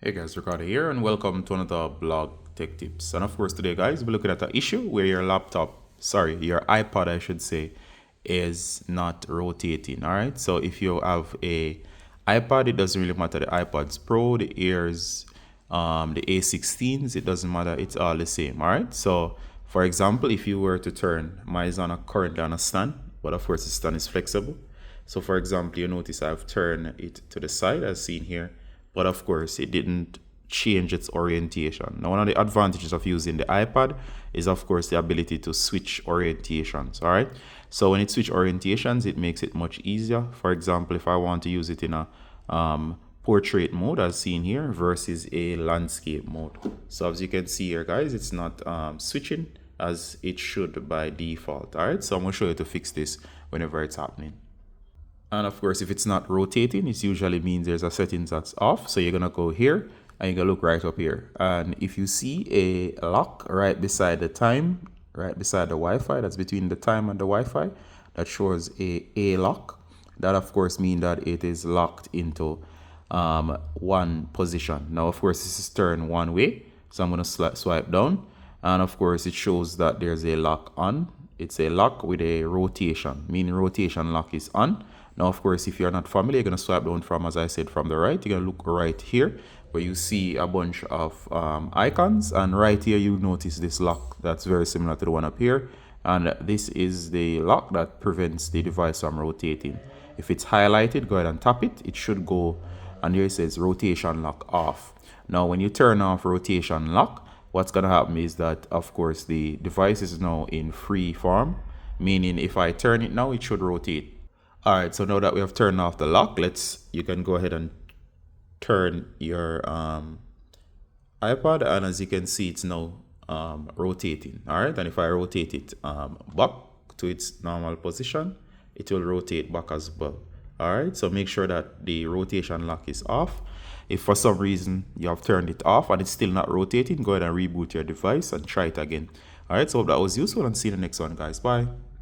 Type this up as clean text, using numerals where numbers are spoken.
Hey guys, Ricardo here and welcome to another blog tech tips. And of course today guys, we're looking at an issue where your your iPad I should say, is not rotating. Alright, so if you have a iPad, it doesn't really matter the iPads Pro, the Airs, the A16s, it doesn't matter, it's all the same. Alright, so for example, if you were to turn, mine is currently on a stand, but of course the stand is flexible. So for example, you notice I've turned it to the side as seen here, but of course it didn't change its orientation. Now one of the advantages of using the iPad is of course the ability to switch orientations. All right, so when it switch orientations, it makes it much easier. For example, if I want to use it in a portrait mode as seen here versus a landscape mode, so as you can see here guys, it's not switching as it should by default. All right, so I'm going to show you to fix this whenever it's happening. And of course, if it's not rotating, it usually means there's a settings that's off. So you're gonna go here and you're gonna look right up here. And if you see a lock right beside the time, right beside the Wi-Fi, that's between the time and the Wi-Fi, that shows a lock. That of course means that it is locked into one position. Now, of course, this is turned one way. So I'm gonna swipe down. And of course, it shows that there's a lock on. It's a lock with a rotation, meaning rotation lock is on. Now, of course, if you're not familiar, you're going to swipe down from, as I said, from the right. You're going to look right here where you see a bunch of icons. And right here, you notice this lock that's very similar to the one up here. And this is the lock that prevents the device from rotating. If it's highlighted, go ahead and tap it. It should go, and here it says rotation lock off. Now, when you turn off rotation lock, what's going to happen is that, of course, the device is now in free form, meaning if I turn it now, it should rotate. All right, so now that we have turned off the lock, you can go ahead and turn your iPad, and as you can see, it's now rotating. All right, and if I rotate it back to its normal position, it will rotate back as well. All right, so make sure that the rotation lock is off. If for some reason you have turned it off and it's still not rotating, go ahead and reboot your device and try it again. All right, so hope that was useful, and see you in the next one, guys. Bye.